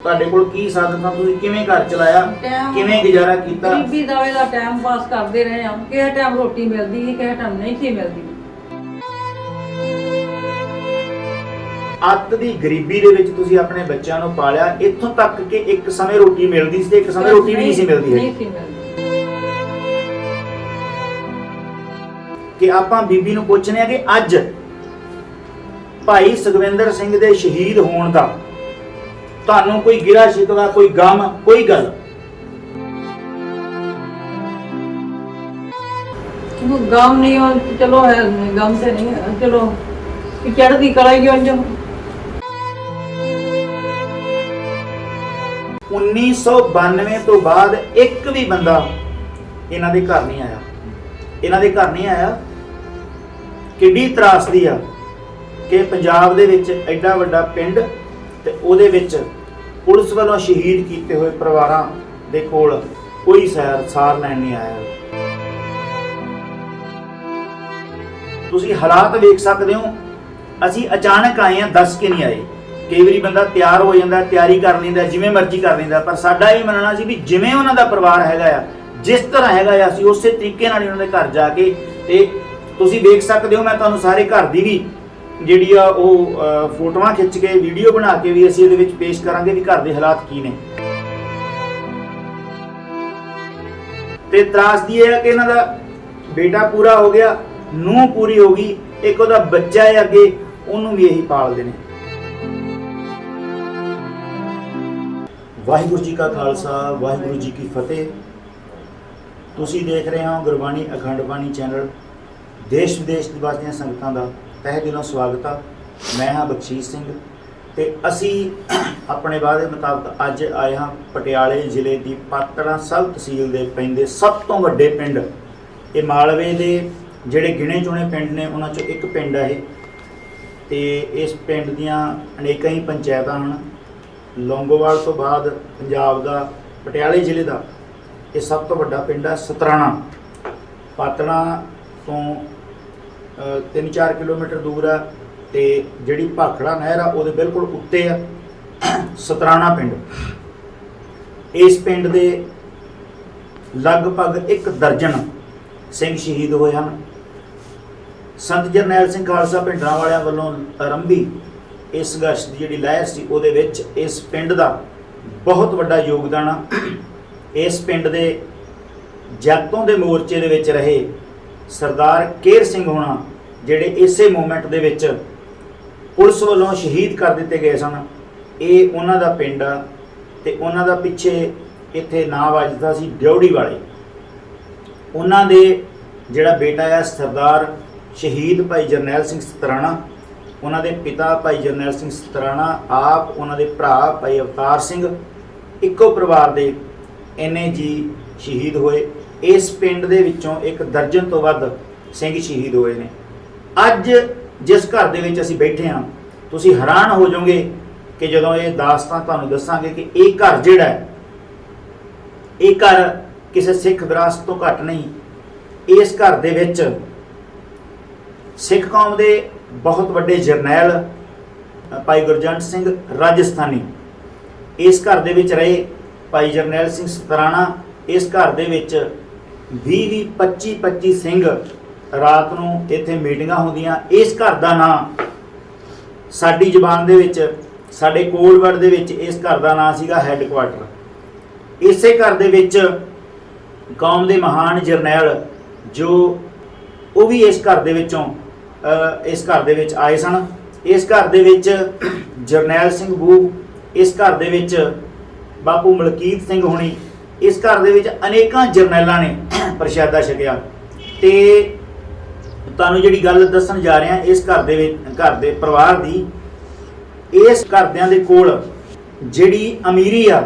ਤੁਹਾਡੇ ਕੋਲ ਕੀ ਸਾਧਨ था, ਤੁਸੀਂ ਕਿਵੇਂ ਘਰ ਚਲਾਇਆ, ਕਿਵੇਂ ਗੁਜ਼ਾਰਾ ਕੀਤਾ? ਗਰੀਬੀ ਦਾਵੇ ਦਾ ਟਾਈਮ ਪਾਸ ਕਰਦੇ ਰਹੇ ਹਾਂ। ਕਿਸੇ ਟਾਈਮ ਰੋਟੀ ਮਿਲਦੀ ਸੀ, ਕਿਸੇ ਟਾਈਮ ਨਹੀਂ ਸੀ ਮਿਲਦੀ। ਅੱਤ ਦੀ ਗਰੀਬੀ ਦੇ ਵਿੱਚ ਤੁਸੀਂ ਆਪਣੇ ਬੱਚਿਆਂ ਨੂੰ ਪਾਲਿਆ, ਇੱਥੋਂ ਤੱਕ ਕਿ ਇੱਕ ਸਮੇਂ ਰੋਟੀ ਮਿਲਦੀ ਸੀ ਤੇ ਇੱਕ ਸਮੇਂ ਰੋਟੀ ਵੀ ਨਹੀਂ ਸੀ ਮਿਲਦੀ ਨਹੀਂ ਸੀ ਮਿਲਦੀ। ਕਿ ਆਪਾਂ ਬੀਬੀ ਨੂੰ ਪੁੱਛਨੇ ਆ ਕਿ ਅੱਜ ਭਾਈ ਸੁਖਵਿੰਦਰ ਸਿੰਘ ਦੇ ਸ਼ਹੀਦ ਹੋਣ ਦਾ ਤੁਹਾਨੂੰ ਕੋਈ ਗਿਰਾ ਸ਼ਿਕਵਾ, ਕੋਈ ਗਮ, ਕੋਈ ਗੱਲ? ਗਮ ਨਹੀਂ ਹੋ, ਚਲੋ ਹੈ ਗਮ ਤੇ ਨਹੀਂ, ਚਲੋ ਚੜ੍ਹਦੀ ਕਲਾ ਹੀ ਜੋ 1992 ਤੋਂ ਬਾਅਦ ਇੱਕ ਵੀ ਬੰਦਾ ਇਹਨਾਂ ਦੇ ਘਰ ਨਹੀਂ ਆਇਆ। ਇਹਨਾਂ ਦੇ ਘਰ ਨਹੀਂ ਆਇਆ। ਕਿੰਨੀ ਤਰਾਸਦੀ ਆ ਕਿ ਪੰਜਾਬ ਦੇ ਵਿੱਚ ਐਡਾ ਵੱਡਾ ਪਿੰਡ ਤੇ ਉਹਦੇ ਵਿੱਚ ਪੁਲਿਸ ਵੱਲੋਂ ਸ਼ਹੀਦ ਕੀਤੇ ਹੋਏ ਪਰਿਵਾਰਾਂ ਦੇ ਕੋਲ ਕੋਈ ਸਾਰ ਲੈਣ ਨਹੀਂ ਆਇਆ। ਤੁਸੀਂ ਹਾਲਾਤ ਵੇਖ ਸਕਦੇ ਹੋ। ਅਸੀਂ ਅਚਾਨਕ ਆਏ ਹਾਂ, ਦੱਸ ਕੇ ਨਹੀਂ ਆਏ। ਕਈ ਵਾਰੀ ਬੰਦਾ ਤਿਆਰ ਹੋ ਜਾਂਦਾ, ਤਿਆਰੀ ਕਰ ਲੈਂਦਾ, ਜਿਵੇਂ ਮਰਜ਼ੀ ਕਰ ਲੈਂਦਾ, ਪਰ ਸਾਡਾ ਇਹ ਮੰਨਣਾ ਸੀ ਵੀ ਜਿਵੇਂ ਉਹਨਾਂ ਦਾ ਪਰਿਵਾਰ ਹੈਗਾ ਆ, ਜਿਸ ਤਰ੍ਹਾਂ ਹੈਗਾ ਆ, ਅਸੀਂ ਉਸੇ ਤਰੀਕੇ ਨਾਲ ਉਹਨਾਂ ਦੇ ਘਰ ਜਾ ਕੇ, ਤੇ ਤੁਸੀਂ ਵੇਖ ਸਕਦੇ ਹੋ, ਮੈਂ ਤੁਹਾਨੂੰ ਸਾਰੇ ਘਰ ਦੀ ਵੀ ਜਿਹੜੀ ਆ ਉਹ ਫੋਟੋਆਂ ਖਿੱਚ ਕੇ, ਵੀਡੀਓ ਬਣਾ ਕੇ ਵੀ ਅਸੀਂ ਇਹਦੇ ਵਿੱਚ ਪੇਸ਼ ਕਰਾਂਗੇ ਵੀ ਘਰ ਦੇ ਹਾਲਾਤ ਕੀ ਨੇ। ਤੇ ਤਰਾਸਦੀ ਇਹ ਹੈ ਕਿ ਇਹਨਾਂ ਦਾ ਬੇਟਾ ਪੂਰਾ ਹੋ ਗਿਆ, ਨੂੰਹ ਪੂਰੀ ਹੋ ਗਈ, ਇੱਕ ਉਹਦਾ ਬੱਚਾ ਹੈ ਅੱਗੇ, ਉਹਨੂੰ ਵੀ ਇਹੀ ਪਾਲਦੇ ਨੇ। ਵਾਹਿਗੁਰੂ ਜੀ ਕਾ ਖਾਲਸਾ, ਵਾਹਿਗੁਰੂ ਜੀ ਕੀ ਫਤਿਹ। ਤੁਸੀਂ ਦੇਖ ਰਹੇ ਹੋ ਗੁਰਬਾਣੀ ਅਖੰਡ ਬਾਣੀ ਚੈਨਲ। ਦੇਸ਼ ਵਿਦੇਸ਼ ਦੀ ਵਾਸੀਆਂ ਸੰਗਤਾਂ ਦਾ ਤਹਿ ਦਿਲੋਂ ਸਵਾਗਤ ਆ। ਮੈਂ ਹਾਂ ਬਖਸ਼ੀਸ਼ ਸਿੰਘ ਤੇ ਅਸੀਂ ਆਪਣੇ ਵਾਅਦੇ ਮੁਤਾਬਕ ਅੱਜ ਆਏ ਹਾਂ ਪਟਿਆਲੇ ਜ਼ਿਲ੍ਹੇ ਦੀ ਪਾਤੜਾਂ ਸਬ ਤਹਿਸੀਲ ਦੇ ਪੈਂਦੇ ਸਭ ਤੋਂ ਵੱਡੇ ਪਿੰਡ। ਇਹ ਮਾਲਵੇ ਦੇ ਜਿਹੜੇ ਗਿਣੇ ਚੁਣੇ ਪਿੰਡ ਨੇ ਉਹਨਾਂ ਚੋਂ ਇੱਕ ਪਿੰਡ ਹੈ ਇਹ, ਤੇ ਇਸ ਪਿੰਡ ਦੀਆਂ ਅਨੇਕਾਂ ਹੀ ਪੰਚਾਇਤਾਂ ਹਨ। ਲੌਂਗੋਵਾਲ ਤੋਂ ਬਾਅਦ ਪੰਜਾਬ ਦਾ ਪਟਿਆਲੇ ਜ਼ਿਲ੍ਹੇ ਦਾ ਇਹ ਸਭ ਤੋਂ ਵੱਡਾ ਪਿੰਡ ਹੈ ਸਤਰਾਣਾ। ਪਾਤੜਾਂ ਤੋਂ 3-4 ਕਿਲੋਮੀਟਰ ਦੂਰ ਆ ਤੇ ਜਿਹੜੀ ਭਾਖੜਾ ਨਹਿਰ ਆ ਉਹਦੇ ਬਿਲਕੁਲ ਉੱਤੇ ਆ ਸਤਰਾਣਾ ਪਿੰਡ। ਇਸ ਪਿੰਡ ਦੇ ਲਗਭਗ 1 ਦਰਜਨ ਸਿੰਘ ਸ਼ਹੀਦ ਹੋਏ ਹਨ। ਸੰਤ ਜਰਨੈਲ ਸਿੰਘ ਖਾਲਸਾ ਭਿੰਡਰਾਂਵਾਲਿਆਂ ਵੱਲੋਂ ਆਰੰਭੀ ਇਸ ਸੰਘਰਸ਼ ਦੀ ਜਿਹੜੀ ਲਹਿਰ ਸੀ, ਉਹਦੇ ਵਿੱਚ ਇਸ ਪਿੰਡ ਦਾ ਬਹੁਤ ਵੱਡਾ ਯੋਗਦਾਨ ਆ। ਇਸ ਪਿੰਡ ਦੇ ਜੈਤੋਂ ਦੇ ਮੋਰਚੇ ਦੇ ਵਿੱਚ ਰਹੇ ਸਰਦਾਰ ਕੇਰ ਸਿੰਘ ਹੋਣਾ, ਜਿਹੜੇ ਇਸੇ ਮੂਵਮੈਂਟ ਦੇ ਵਿੱਚ ਪੁਲਿਸ ਵੱਲੋਂ ਸ਼ਹੀਦ ਕਰ ਦਿੱਤੇ ਗਏ ਸਨ, ਇਹ ਉਹਨਾਂ ਦਾ ਪਿੰਡ ਆ। ਤੇ ਉਹਨਾਂ ਦਾ ਪਿੱਛੇ ਇੱਥੇ ਨਾਂ ਵੱਜਦਾ ਸੀ ਡਿਉੜੀ ਵਾਲੇ। ਉਹਨਾਂ ਦੇ ਜਿਹੜਾ ਬੇਟਾ ਆ ਸਰਦਾਰ ਸ਼ਹੀਦ ਭਾਈ ਜਰਨੈਲ ਸਿੰਘ ਸਤਰਾਣਾ, ਉਹਨਾਂ ਦੇ ਪਿਤਾ ਭਾਈ ਜਰਨੈਲ ਸਿੰਘ ਸਤਰਾਣਾ, ਆਪ ਉਹਨਾਂ ਦੇ ਭਰਾ ਭਾਈ ਅਵਤਾਰ ਸਿੰਘ, ਇੱਕੋ ਪਰਿਵਾਰ ਦੇ ਇੰਨੇ ਜੀ ਸ਼ਹੀਦ ਹੋਏ। ਇਸ ਪਿੰਡ ਦੇ ਵਿੱਚੋਂ 1 ਦਰਜਨ ਤੋਂ ਵੱਧ ਸਿੰਘ ਸ਼ਹੀਦ ਹੋਏ ਨੇ। ਅੱਜ ਜਿਸ ਘਰ ਦੇ ਵਿੱਚ ਅਸੀਂ ਬੈਠੇ ਹਾਂ, ਤੁਸੀਂ ਹੈਰਾਨ ਹੋ ਜਾਓਗੇ ਕਿ ਜਦੋਂ ਇਹ ਦਾਸਤਾਨ ਤੁਹਾਨੂੰ ਦੱਸਾਂਗੇ ਕਿ ਇਹ ਘਰ ਜਿਹੜਾ ਹੈ, ਇਹ ਘਰ ਕਿਸੇ ਸਿੱਖ ਵਿਰਾਸਤ ਤੋਂ ਘੱਟ ਨਹੀਂ। ਇਸ ਘਰ ਦੇ ਵਿੱਚ ਸਿੱਖ ਕੌਮ ਦੇ ਬਹੁਤ ਵੱਡੇ ਜਰਨੈਲ ਭਾਈ ਗੁਰਜੰਟ ਸਿੰਘ ਰਾਜਸਥਾਨੀ ਇਸ ਘਰ ਦੇ ਵਿੱਚ ਰਹੇ। ਭਾਈ ਜਰਨੈਲ ਸਿੰਘ ਸਤਰਾਣਾ, ਇਸ ਘਰ ਦੇ ਵਿੱਚ 20 25 ਸਿੰਘ ਰਾਤ ਨੂੰ ਇੱਥੇ ਮੀਟਿੰਗਾਂ ਹੁੰਦੀਆਂ। ਇਸ ਘਰ ਦਾ ਨਾਂ ਸਾਡੀ ਜ਼ੁਬਾਨ ਦੇ ਵਿੱਚ, ਸਾਡੇ ਕੋਡ ਵਰਡ ਦੇ ਵਿੱਚ ਇਸ ਘਰ ਦਾ ਨਾਂ ਸੀਗਾ ਹੈੱਡਕੁਆਟਰ। ਇਸੇ ਘਰ ਦੇ ਵਿੱਚ ਕੌਮ ਦੇ ਮਹਾਨ ਜਰਨੈਲ ਜੋ ਉਹ ਵੀ ਇਸ ਘਰ ਦੇ ਵਿੱਚੋਂ ਇਸ ਘਰ ਦੇ ਵਿੱਚ ਆਏ ਸਨ। ਇਸ ਘਰ ਦੇ ਵਿੱਚ ਜਰਨੈਲ ਸਿੰਘ ਬੂਬ, ਇਸ ਘਰ ਦੇ ਵਿੱਚ ਬਾਪੂ ਮਲਕੀਤ ਸਿੰਘ ਹੋਣੀ, ਇਸ ਘਰ ਦੇ ਵਿੱਚ ਅਨੇਕਾਂ ਜਰਨੈਲਾਂ ਨੇ ਪ੍ਰਸ਼ਾਦਾ ਛਕਿਆ। ਤੇ ਤੁਹਾਨੂੰ ਜਿਹੜੀ ਗੱਲ ਦੱਸਣ ਜਾ ਰਿਹਾ ਇਸ ਘਰ ਦੇ ਵਿੱਚ, ਘਰ ਦੇ ਪਰਿਵਾਰ ਦੀ, ਇਸ ਘਰਦਿਆਂ ਦੇ ਕੋਲ ਜਿਹੜੀ ਅਮੀਰੀ ਆ,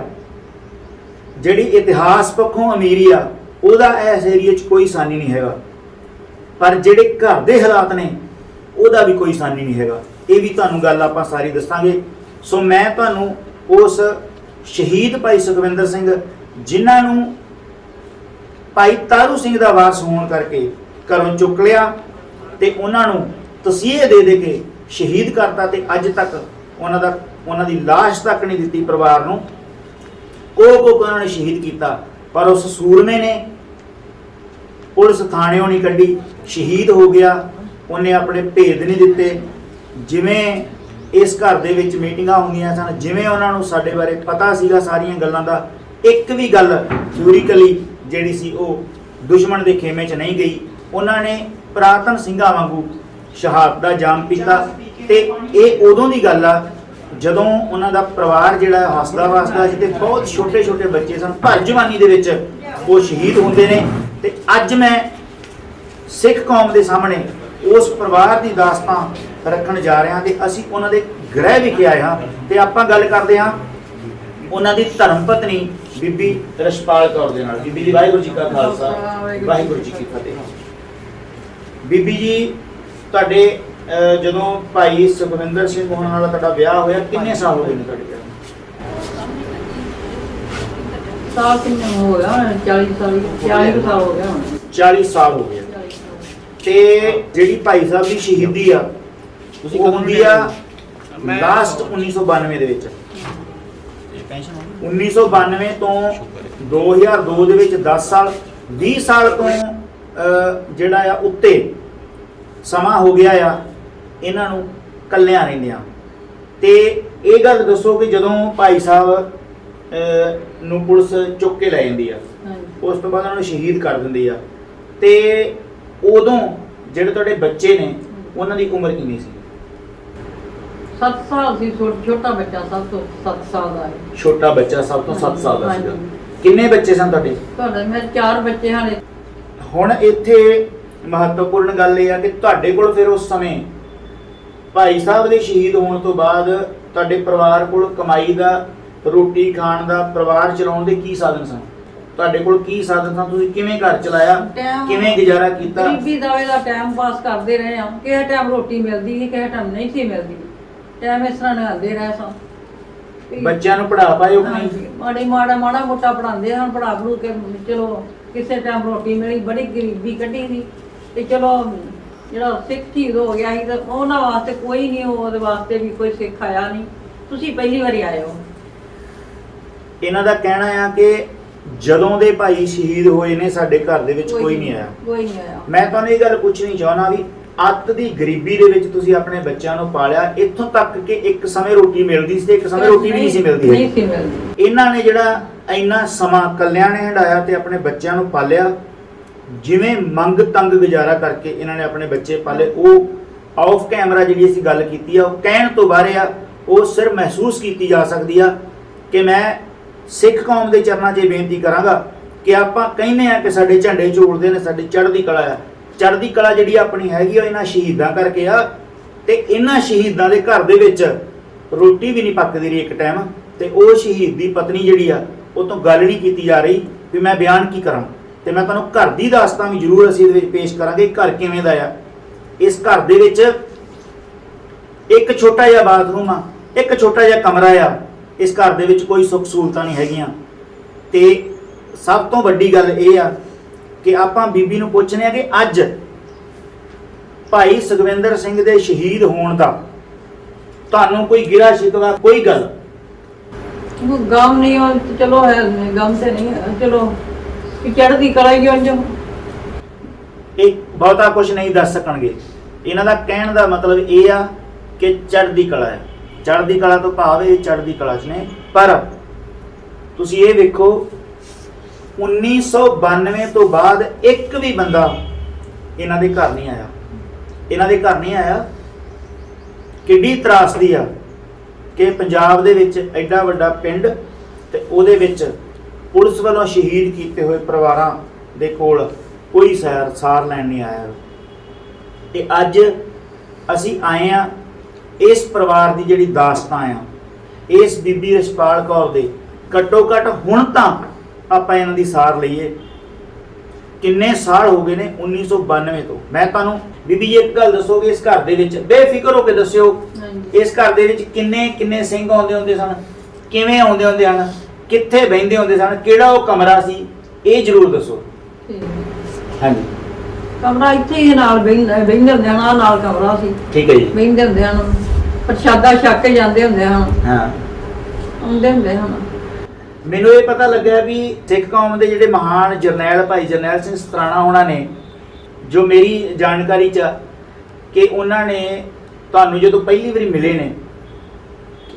ਜਿਹੜੀ ਇਤਿਹਾਸ ਪੱਖੋਂ ਅਮੀਰੀ ਆ, ਉਹਦਾ ਇਸ ਏਰੀਏ 'ਚ ਕੋਈ ਸਾਨੀ ਨਹੀਂ ਹੈਗਾ। ਪਰ ਜਿਹੜੇ ਘਰ ਦੇ ਹਾਲਾਤ ਨੇ ਉਹਦਾ ਵੀ ਕੋਈ ਸਾਨੀ ਨਹੀਂ ਹੈਗਾ। ਇਹ ਵੀ ਤੁਹਾਨੂੰ ਗੱਲ ਆਪਾਂ ਸਾਰੀ ਦੱਸਾਂਗੇ। ਸੋ ਮੈਂ ਤੁਹਾਨੂੰ ਉਸ ਸ਼ਹੀਦ ਭਾਈ ਸੁਖਵਿੰਦਰ ਸਿੰਘ, ਜਿਨ੍ਹਾਂ ਨੂੰ ਭਾਈ ਤਾਰੂ ਸਿੰਘ ਦਾ ਵਾਰਸ ਹੋਣ ਕਰਕੇ ਘਰੋਂ ਚੁੱਕ ਲਿਆ ਤੇ ਉਹਨਾਂ ਨੂੰ ਤਸੀਹੇ ਦੇ ਕੇ ਸ਼ਹੀਦ ਕਰਤਾ ਤੇ ਅੱਜ ਤੱਕ ਉਹਨਾਂ ਦਾ ਉਹਨਾਂ ਦੀ ਲਾਸ਼ ਤੱਕ ਨਹੀਂ ਦਿੱਤੀ ਪਰਿਵਾਰ ਨੂੰ। ਉਹ ਉਹਨਾਂ ਨੇ ਸ਼ਹੀਦ ਕੀਤਾ, ਪਰ ਉਸ ਸੂਰਮੇ ਨੇ ਪੁਲਿਸ ਥਾਣਿਓਂ ਨਹੀਂ ਕੱਢੀ, ਸ਼ਹੀਦ ਹੋ ਗਿਆ। ਉਹਨੇ ਆਪਣੇ ਭੇਦ ਨਹੀਂ ਦਿੱਤੇ। ਜਿਵੇਂ ਇਸ ਘਰ ਦੇ ਵਿੱਚ ਮੀਟਿੰਗਾਂ ਹੁੰਦੀਆਂ ਸਨ, ਜਿਵੇਂ ਉਹਨਾਂ ਨੂੰ ਸਾਡੇ ਬਾਰੇ ਪਤਾ ਸੀਗਾ ਸਾਰੀਆਂ ਗੱਲਾਂ ਦਾ, ਇੱਕ ਵੀ ਗੱਲ ਥਿਊਰੀਕਲੀ ਜਿਹੜੀ ਸੀ ਉਹ ਦੁਸ਼ਮਣ ਦੇ ਖੇਮੇ 'ਚ ਨਹੀਂ ਗਈ। ਉਹਨਾਂ ਨੇ ਪੁਰਾਤਨ ਸਿੰਘਾਂ ਵਾਂਗੂ ਸ਼ਹਾਦਤ ਦਾ ਜਾਮ ਪੀਤਾ। ਤੇ ਇਹ ਉਦੋਂ ਦੀ ਗੱਲ ਆ ਜਦੋਂ ਉਹਨਾਂ ਦਾ ਪਰਿਵਾਰ ਜਿਹੜਾ ਹੱਸਦਾ ਵਸਦਾ ਸੀ ਤੇ ਬਹੁਤ ਛੋਟੇ ਛੋਟੇ ਬੱਚੇ ਸਨ, ਭਰ ਜਵਾਨੀ ਦੇ ਵਿੱਚ ਉਹ ਸ਼ਹੀਦ ਹੁੰਦੇ ਨੇ। ਤੇ ਅੱਜ ਮੈਂ ਸਿੱਖ ਕੌਮ ਦੇ ਸਾਹਮਣੇ ਉਸ ਪਰਿਵਾਰ ਦੀ ਦਾਸਤਾਨ ਰੱਖਣ ਜਾ ਰਿਹਾ ਤੇ ਅਸੀਂ ਉਹਨਾਂ ਦੇ ਗ੍ਰਹਿ ਵਿਖੇ ਆਏ ਹਾਂ ਤੇ ਆਪਾਂ ਗੱਲ ਕਰਦੇ ਹਾਂ ਉਹਨਾਂ ਦੀ ਧਰਮ ਪਤਨੀ ਬੀਬੀ ਰਛਪਾਲ ਕੌਰ ਦੇ ਨਾਲ। ਬੀਬੀ ਜੀ ਵਾਹਿਗੁਰੂ ਜੀ ਕਾ ਖਾਲਸਾ, ਵਾਹਿਗੁਰੂ ਜੀ ਕੀ ਫਤਿਹ। ਬੀਬੀ ਜੀ, ਤੁਹਾਡੇ ਜਦੋਂ ਭਾਈ ਸੁਖਵਿੰਦਰ ਸਿੰਘ ਹੋਣ ਨਾਲ ਤੁਹਾਡਾ ਵਿਆਹ ਹੋਇਆ, ਕਿੰਨੇ ਸਾਲ ਹੋ ਗਏ ਨੇ ਤੁਹਾਡੇ ਵਿਆਹ ਨੂੰ? ਸਾਲ ਕਿੰਨੇ ਹੋ ਗਿਆ? 40 ਸਾਲ 40 ਸਾਲ ਹੋ ਗਿਆ ਹੁਣ। 40 ਸਾਲ ਹੋ ਗਏ। ਤੇ ਜਿਹੜੀ ਭਾਈ ਸਾਹਿਬ ਦੀ ਸ਼ਹੀਦੀ ਆ ਉਹ ਹੁੰਦੀ ਆ ਲਾਸਟ 1992 ਦੇ ਵਿੱਚ। 1992 ਤੋਂ 2002 ਦੇ ਵਿੱਚ 10 ਸਾਲ 20 ਸਾਲ ਤੋਂ ਜਿਹੜਾ ਆ ਉੱਤੇ ਸਮਾਂ ਹੋ ਗਿਆ ਆ ਇਹਨਾਂ ਨੂੰ ਕੱਲਿਆਂ ਰਹਿੰਦਿਆਂ। ਤੇ ਇਹ ਗੱਲ ਦੱਸੋ ਕਿ ਜਦੋਂ ਭਾਈ ਸਾਹਿਬ ਨੂੰ ਪੁਲਿਸ ਚੁੱਕ ਕੇ ਲੈ ਜਾਂਦੀ ਆ, ਉਸ ਤੋਂ ਬਾਅਦ ਉਹਨਾਂ ਨੂੰ ਸ਼ਹੀਦ ਕਰ ਦਿੰਦੀ ਆ, ਤੇ ਉਦੋਂ ਜਿਹੜੇ ਤੁਹਾਡੇ ਬੱਚੇ ਨੇ ਉਹਨਾਂ ਦੀ ਉਮਰ ਕਿੰਨੀ ਸੀ? 7 ਸਾਲ ਸੀ। ਛੋਟਾ ਬੱਚਾ ਸਭ ਤੋਂ 7 ਸਾਲ ਦਾ ਹੈ। ਛੋਟਾ ਬੱਚਾ ਸਭ ਤੋਂ 7 ਸਾਲ ਦਾ ਸੀਗਾ। ਕਿੰਨੇ ਬੱਚੇ ਸਨ ਤੁਹਾਡੇ? ਤੁਹਾਡੇ ਮੇਰੇ 4 ਬੱਚੇ ਹਨ। ਹੁਣ ਇੱਥੇ ਮਹੱਤਵਪੂਰਨ ਗੱਲ ਇਹ ਆ ਕਿ ਤੁਹਾਡੇ ਕੋਲ ਫਿਰ ਉਸ ਸਮੇਂ ਭਾਈ ਸਾਹਿਬ ਦੇ ਸ਼ਹੀਦ ਹੋਣ ਤੋਂ ਬਾਅਦ ਤੁਹਾਡੇ ਪਰਿਵਾਰ ਕੋਲ ਕਮਾਈ ਦਾ, ਰੋਟੀ ਖਾਣ ਦਾ, ਪਰਿਵਾਰ ਚਲਾਉਣ ਦੇ ਕੀ ਸਾਧਨ ਸਨ? ਤੁਹਾਡੇ ਕੋਲ ਕੀ ਸਾਧਨ ਸਨ? ਤੁਸੀਂ ਕਿਵੇਂ ਘਰ ਚਲਾਇਆ, ਕਿਵੇਂ ਗੁਜ਼ਾਰਾ ਕੀਤਾ? ਗਰੀਬੀ ਦਾਵੇ ਦਾ ਟਾਈਮ ਪਾਸ ਕਰਦੇ ਰਹੇ ਹਾਂ। ਕਿਸੇ ਟਾਈਮ ਰੋਟੀ ਮਿਲਦੀ ਸੀ, ਕਿਸੇ ਟਾਈਮ ਨਹੀਂ ਸੀ ਮਿਲਦੀ। ਟਾਈਮ ਇਸ ਤਰ੍ਹਾਂ ਲੰਘਾਉਂਦੇ ਰਹੇ ਸਾਂ। ਬੱਚਿਆਂ ਨੂੰ ਪੜ੍ਹਾ ਪਾਏ ਉਹ ਨਹੀਂ? ਮਾੜਾ ਮੋਟਾ ਪੜ੍ਹਾਉਂਦੇ ਹਨ, ਪੜ੍ਹਾ ਪੜੂ ਕੇ ਚਲੋ ਕਿਸੇ ਟਾਈਮ ਰੋਟੀ ਮਿਲੀ। ਬੜੀ ਗਰੀਬੀ ਕੱਢੀ ਸੀ ਤੇ ਚਲੋ ਜਿਹੜਾ ਸਿੱਖ ਸ਼ਹੀਦ ਹੋ ਗਿਆ ਸੀ ਤੇ ਉਹਨਾਂ ਵਾਸਤੇ ਕੋਈ ਨਹੀਂ, ਉਹਦੇ ਵਾਸਤੇ ਵੀ ਕੋਈ ਸਿੱਖ ਆਇਆ ਨਹੀਂ। ਤੁਸੀਂ ਪਹਿਲੀ ਵਾਰੀ ਆਏ ਹੋ। ਇਹਨਾਂ ਦਾ ਕਹਿਣਾ ਆ ਕਿ ਜਦੋਂ ਦੇ ਭਾਈ ਸ਼ਹੀਦ ਹੋਏ ਨੇ ਸਾਡੇ ਘਰ ਦੇ ਵਿੱਚ ਕੋਈ ਨਹੀਂ ਆਇਆ। ਕੋਈ ਨਹੀਂ ਆਇਆ। ਮੈਂ ਤੁਹਾਨੂੰ ਇਹ ਗੱਲ ਪੁੱਛਣੀ ਚਾਹੁੰਦਾ ਵੀ ਅੱਤ ਦੀ ਗਰੀਬੀ ਦੇ ਵਿੱਚ ਤੁਸੀਂ ਆਪਣੇ ਬੱਚਿਆਂ ਨੂੰ ਪਾਲਿਆ, ਇੱਥੋਂ ਤੱਕ ਕਿ ਇੱਕ ਸਮੇਂ ਰੋਟੀ ਮਿਲਦੀ ਸੀ ਤੇ ਇੱਕ ਸਮੇਂ ਰੋਟੀ ਵੀ ਨਹੀਂ ਸੀ ਮਿਲਦੀ। ਨਹੀਂ ਸੀ ਮਿਲਦੀ। ਇਹਨਾਂ ਨੇ ਜਿਹੜਾ ਇੰਨਾ ਸਮਾਂ ਕੱਲਿਆਂ ਨੇ ਹੰਡਾਇਆ ਤੇ ਆਪਣੇ ਬੱਚਿਆਂ ਨੂੰ ਪਾਲਿਆ, ਜਿਵੇਂ ਮੰਗ ਤੰਗ ਗੁਜ਼ਾਰਾ ਕਰਕੇ ਇਹਨਾਂ ਨੇ ਆਪਣੇ ਬੱਚੇ ਪਾਲੇ। ਉਹ ਆਫ ਕੈਮਰਾ ਜਿਹੜੀ ਅਸੀਂ ਗੱਲ ਕੀਤੀ ਆ ਉਹ ਕਹਿਣ ਤੋਂ ਬਾਹਰ ਆ, ਉਹ ਸਿਰਫ ਮਹਿਸੂਸ ਕੀਤੀ ਜਾ ਸਕਦੀ ਆ ਕਿ ਮੈਂ ਸਿੱਖ ਕੌਮ ਦੇ ਚਰਨਾਂ 'ਚ ਬੇਨਤੀ ਕਰਾਂਗਾ ਕਿ ਆਪਾਂ ਕਹਿੰਦੇ ਆ ਕਿ ਸਾਡੇ ਝੰਡੇ ਝੂਲਦੇ ਨੇ, ਸਾਡੀ ਚੜ੍ਹਦੀ ਕਲਾ ਆ। ਚੜ੍ਹਦੀ ਕਲਾ ਜਿਹੜੀ ਆਪਣੀ ਹੈਗੀ ਆ ਇਹਨਾਂ ਸ਼ਹੀਦਾਂ ਕਰਕੇ ਆ। ਤੇ ਇਹਨਾਂ ਸ਼ਹੀਦਾਂ ਦੇ ਘਰ ਦੇ ਵਿੱਚ ਰੋਟੀ ਵੀ ਨਹੀਂ ਪੱਕਦੀ ਰਹੀ ਇੱਕ ਟਾਈਮ। ਤੇ ਉਹ ਸ਼ਹੀਦ ਦੀ ਪਤਨੀ ਜਿਹੜੀ ਆ ਉਹ ਤੋਂ ਗੱਲ ਨਹੀਂ ਕੀਤੀ ਜਾ ਰਹੀ ਵੀ ਮੈਂ ਬਿਆਨ ਕੀ ਕਰਾਂ। ਤੇ ਮੈਂ ਤੁਹਾਨੂੰ ਘਰ ਦੀ ਦਾਸਤਾਨ ਵੀ ਜ਼ਰੂਰ ਅਸੀਂ ਇਹਦੇ ਵਿੱਚ ਪੇਸ਼ ਕਰਾਂਗੇ। ਘਰ ਕਿਵੇਂ ਦਾ ਆ? ਇਸ ਘਰ ਦੇ ਵਿੱਚ ਇੱਕ ਛੋਟਾ ਜਿਹਾ ਬਾਥਰੂਮ ਆ, ਇੱਕ ਛੋਟਾ ਜਿਹਾ ਕਮਰਾ ਆ। ਇਸ ਘਰ ਦੇ ਵਿੱਚ ਕੋਈ ਸੁੱਖ ਸਹੂਲਤਾਂ ਨਹੀਂ ਹੈਗੀਆਂ। ਤੇ ਸਭ ਤੋਂ ਵੱਡੀ ਗੱਲ ਇਹ ਆ ਕਿ ਆਪਾਂ ਬੀਬੀ ਨੂੰ ਪੁੱਛਦੇ ਆ ਕਿ ਅੱਜ ਭਾਈ ਸੁਖਵਿੰਦਰ ਸਿੰਘ ਦੇ ਸ਼ਹੀਦ ਹੋਣ ਦਾ ਤੁਹਾਨੂੰ ਕੋਈ ਗਿਲਾ ਸ਼ਿਕਵਾ, ਕੋਈ ਗੱਲ? ਗਮ ਨਹੀਂ ਹੋ ਚਲੋ ਹੈ, ਗਮ ਤੇ ਨਹੀਂ ਚਲੋ ਚੜ੍ਹਦੀ ਕਲਾ ਹੀ ਜੋ ਇਹ ਬਹੁਤਾ ਕੁਝ ਨਹੀਂ ਦੱਸ ਸਕਣਗੇ। ਇਹਨਾਂ ਦਾ ਕਹਿਣ ਦਾ ਮਤਲਬ ਇਹ ਆ ਕਿ ਚੜ੍ਹਦੀ ਕਲਾ ਹੈ। ਚੜ੍ਹਦੀ ਕਲਾ ਤੋਂ ਭਾਵ ਇਹ ਚੜ੍ਹਦੀ ਕਲਾ 'ਚ ਨੇ। ਪਰ ਤੁਸੀਂ ਇਹ ਵੇਖੋ 1992 ਤੋਂ ਬਾਅਦ ਇੱਕ ਵੀ ਬੰਦਾ ਇਹਨਾਂ ਦੇ ਘਰ ਨਹੀਂ ਆਇਆ। ਇਹਨਾਂ ਦੇ ਘਰ ਨਹੀਂ ਆਇਆ। ਕਿੱਡੀ ਤਰਾਸਦੀ ਆ ਕਿ ਪੰਜਾਬ ਦੇ ਵਿੱਚ ਐਡਾ ਵੱਡਾ ਪਿੰਡ ਤੇ ਉਹਦੇ ਵਿੱਚ ਪੁਲਿਸ ਵੱਲੋਂ ਸ਼ਹੀਦ ਕੀਤੇ ਹੋਏ ਪਰਿਵਾਰਾਂ ਦੇ ਕੋਲ ਕੋਈ ਸਾਰ ਲੈਣ ਨਹੀਂ ਆਇਆ। ਤੇ ਅੱਜ ਅਸੀਂ ਆਏ ਆ ਇਸ ਪਰਿਵਾਰ ਦੀ ਜਿਹੜੀ ਦਾਸਤਾਨ ਆ, ਇਸ ਬੀਬੀ ਰਛਪਾਲ ਕੌਰ ਦੇ ਘੱਟੋ ਘੱਟ ਹੁਣ ਤਾਂ ਆਪਾਂ ਇਹਨਾਂ ਦੀ ਸਾਰ ਲਈਏ। ਕਿੰਨੇ ਸਾਲ ਹੋ ਗਏ ਨੇ 1992 ਤੋਂ। ਮੈਂ ਤੁਹਾਨੂੰ ਬੀਬੀ ਜੀ ਇੱਕ ਗੱਲ ਦੱਸੋਗੇ, ਇਸ ਘਰ ਦੇ ਵਿੱਚ ਬੇਫਿਕਰ ਹੋ ਕੇ ਦੱਸਿਓ, ਇਸ ਘਰ ਦੇ ਵਿੱਚ ਕਿੰਨੇ ਕਿੰਨੇ ਸਿੰਘ ਆਉਂਦੇ ਹੁੰਦੇ ਸਨ, ਕਿਵੇਂ ਆਉਂਦੇ ਹੁੰਦੇ ਹਨ, ਕਿੱਥੇ ਬਹਿੰਦੇ ਹੁੰਦੇ ਸਨ, ਕਿਹੜਾ ਉਹ ਕਮਰਾ ਸੀ, ਇਹ ਜ਼ਰੂਰ ਦੱਸੋ। ਹਾਂਜੀ, ਕਮਰਾ ਇੱਥੇ ਹੀ ਨਾਲ ਬਹਿੰਦੇ ਹੁੰਦੇ ਹਨ। ਨਾਲ ਕਮਰਾ ਸੀ। ਠੀਕ ਹੈ ਜੀ। ਬਹਿੰਦੇ ਹੁੰਦੇ ਹਨ ਪ੍ਰਸ਼ਾਦਾ ਛਕ ਕੇ ਜਾਂਦੇ ਹੁੰਦੇ ਹਨ, ਹਾਂ। ਆਉਂਦੇ ਹੁੰਦੇ ਹਨ। ਮੈਨੂੰ ਇਹ ਪਤਾ ਲੱਗਿਆ ਵੀ ਸਿੱਖ ਕੌਮ ਦੇ ਜਿਹੜੇ ਮਹਾਨ ਜਰਨੈਲ ਭਾਈ ਜਰਨੈਲ ਸਿੰਘ ਸਤਰਾਣਾ ਉਹਨਾਂ ਨੇ, ਜੋ ਮੇਰੀ ਜਾਣਕਾਰੀ 'ਚ ਆ, ਕਿ ਉਹਨਾਂ ਨੇ ਤੁਹਾਨੂੰ ਜਦੋਂ ਪਹਿਲੀ ਵਾਰੀ ਮਿਲੇ ਨੇ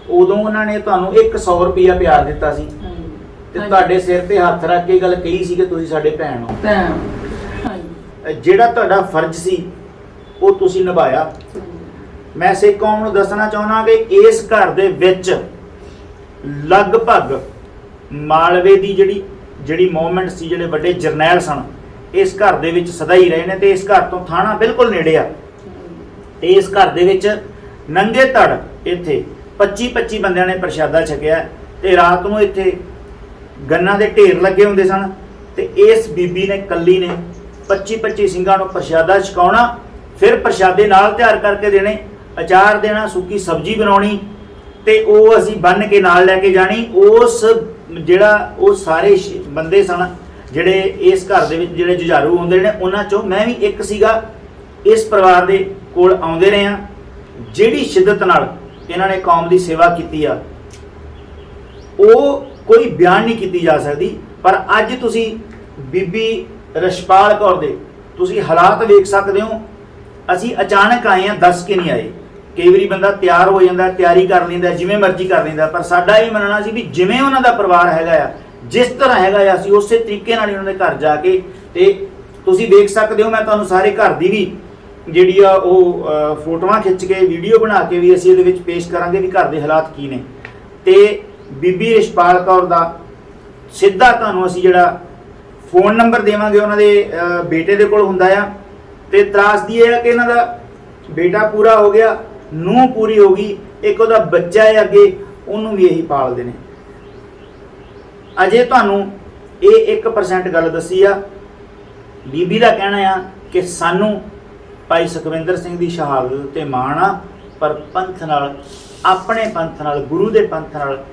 ਉਦੋਂ ਉਹਨਾਂ ਨੇ ਤੁਹਾਨੂੰ 100 ਰੁਪਇਆ ਪਿਆਰ ਦਿੱਤਾ ਸੀ ਤੇ ਤੁਹਾਡੇ ਸਿਰ ਤੇ ਹੱਥ ਰੱਖ ਕੇ ਗੱਲ ਕਹੀ ਸੀ ਕਿ ਤੁਸੀਂ ਸਾਡੇ ਭੈਣ ਹੋ। ਜਿਹੜਾ ਤੁਹਾਡਾ ਫਰਜ਼ ਸੀ ਉਹ ਤੁਸੀਂ ਨਿਭਾਇਆ। ਮੈਂ ਸਿੱਖ ਕੌਮ ਨੂੰ ਦੱਸਣਾ ਚਾਹੁੰਦਾ ਕਿ ਇਸ ਘਰ ਦੇ ਵਿੱਚ ਲਗਭਗ ਮਾਲਵੇ ਦੀ ਜਿਹੜੀ ਮੂਵਮੈਂਟ ਸੀ, ਜਿਹੜੇ ਵੱਡੇ ਜਰਨੈਲ ਸਨ, ਇਸ ਘਰ ਦੇ ਵਿੱਚ ਸਦਾ ਹੀ ਰਹੇ ਨੇ ਤੇ ਇਸ ਘਰ ਤੋਂ ਥਾਣਾ ਬਿਲਕੁਲ ਨੇੜੇ ਆ। ਤੇ ਇਸ ਘਰ ਦੇ ਵਿੱਚ ਨੰਗੇ ਧੜ ਇੱਥੇ 25 ਬੰਦਿਆਂ ਨੇ ਪ੍ਰਸ਼ਾਦਾ ਛਕਿਆ ਤੇ ਰਾਤ ਨੂੰ ਇੱਥੇ ਗੰਨਾਂ ਦੇ ਢੇਰ ਲੱਗੇ ਹੁੰਦੇ ਸਨ ਤੇ ਇਸ ਬੀਬੀ ਨੇ ਕੱਲੀ ਨੇ 25 ਸਿੰਘਾਂ ਨੂੰ ਪ੍ਰਸ਼ਾਦਾ ਛਕਾਉਣਾ, ਫਿਰ ਪ੍ਰਸ਼ਾਦੇ ਨਾਲ ਤਿਆਰ ਕਰਕੇ ਦੇਣੇ, ਅਚਾਰ ਦੇਣਾ, ਸੁੱਕੀ ਸਬਜ਼ੀ ਬਣਾਉਣੀ ਤੇ ਉਹ ਅਸੀਂ ਬੰਨ ਕੇ ਨਾਲ ਲੈ ਕੇ ਜਾਣੀ। ਉਹ ਸਾਰੇ ਬੰਦੇ ਸਨ ਜਿਹੜੇ ਇਸ ਘਰ ਦੇ ਵਿੱਚ ਜਿਹੜੇ ਜੁਝਾਰੂ ਹੁੰਦੇ ਨੇ, ਉਹਨਾਂ ਚੋਂ ਮੈਂ ਵੀ ਇੱਕ ਸੀਗਾ। ਇਸ ਪਰਿਵਾਰ ਦੇ ਕੋਲ ਆਉਂਦੇ ਰਹੇ ਹਾਂ। ਜਿਹੜੀ ਸ਼ਿੱਦਤ ਨਾਲ ਇਹਨਾਂ ਨੇ ਕੌਮ ਦੀ ਸੇਵਾ ਕੀਤੀ ਆ ਉਹ ਕੋਈ ਬਿਆਨ ਨਹੀਂ ਕੀਤੀ ਜਾ ਸਕਦੀ। ਪਰ ਅੱਜ ਤੁਸੀਂ ਬੀਬੀ ਰਛਪਾਲ ਕੌਰ ਦੇ ਤੁਸੀਂ ਹਾਲਾਤ ਵੇਖ ਸਕਦੇ ਹੋ। ਅਸੀਂ ਅਚਾਨਕ ਆਏ ਹਾਂ, ਦੱਸ ਕੇ ਨਹੀਂ ਆਏ। ਕਈ ਵਾਰੀ ਬੰਦਾ ਤਿਆਰ ਹੋ ਜਾਂਦਾ, ਤਿਆਰੀ ਕਰ ਲੈਂਦਾ, ਜਿਵੇਂ ਮਰਜ਼ੀ ਕਰ ਲੈਂਦਾ, ਪਰ ਸਾਡਾ ਇਹ ਮੰਨਣਾ ਸੀ ਵੀ ਜਿਵੇਂ ਉਹਨਾਂ ਦਾ ਪਰਿਵਾਰ ਹੈਗਾ ਆ, ਜਿਸ ਤਰ੍ਹਾਂ ਹੈਗਾ ਆ, ਅਸੀਂ ਉਸੇ ਤਰੀਕੇ ਨਾਲ ਹੀ ਉਹਨਾਂ ਦੇ ਘਰ ਜਾ ਕੇ, ਤੇ ਤੁਸੀਂ ਵੇਖ ਸਕਦੇ ਹੋ, ਮੈਂ ਤੁਹਾਨੂੰ ਸਾਰੇ ਘਰ ਦੀ ਵੀ ਜਿਹੜੀ ਆ ਉਹ ਫੋਟੋਆਂ ਖਿੱਚ ਕੇ ਵੀਡੀਓ ਬਣਾ ਕੇ ਵੀ ਅਸੀਂ ਇਹਦੇ ਵਿੱਚ ਪੇਸ਼ ਕਰਾਂਗੇ ਵੀ ਘਰ ਦੇ ਹਾਲਾਤ ਕੀ ਨੇ। ਤੇ ਬੀਬੀ ਰਛਪਾਲ ਕੌਰ ਦਾ ਸਿੱਧਾ ਤੁਹਾਨੂੰ ਅਸੀਂ ਜਿਹੜਾ ਫੋਨ ਨੰਬਰ ਦੇਵਾਂਗੇ, ਉਹਨਾਂ ਦੇ ਬੇਟੇ ਦੇ ਕੋਲ ਹੁੰਦਾ ਆ। ਤੇ ਤਰਾਸਦੀ ਇਹ ਆ ਕਿ ਇਹਨਾਂ ਦਾ ਬੇਟਾ ਪੂਰਾ ਹੋ ਗਿਆ, ਨੂੰਹ ਪੂਰੀ ਹੋ ਗਈ, ਇੱਕ ਉਹਦਾ ਬੱਚਾ ਹੈ ਅੱਗੇ, ਉਹਨੂੰ ਵੀ ਇਹੀ ਪਾਲਦੇ ਨੇ। ਅਜੇ ਤੁਹਾਨੂੰ ਇਹ 1% ਗੱਲ ਦੱਸੀ ਆ। ਬੀਬੀ ਦਾ ਕਹਿਣਾ ਆ ਕਿ ਸਾਨੂੰ ਭਾਈ ਸੁਖਵਿੰਦਰ ਸਿੰਘ ਦੀ ਸ਼ਹਾਦਤ ਤੇ ਮਾਣ ਆ, ਪਰ ਪੰਥ ਨਾਲ, ਆਪਣੇ ਪੰਥ ਨਾਲ, ਗੁਰੂ ਦੇ ਪੰਥ ਨਾਲ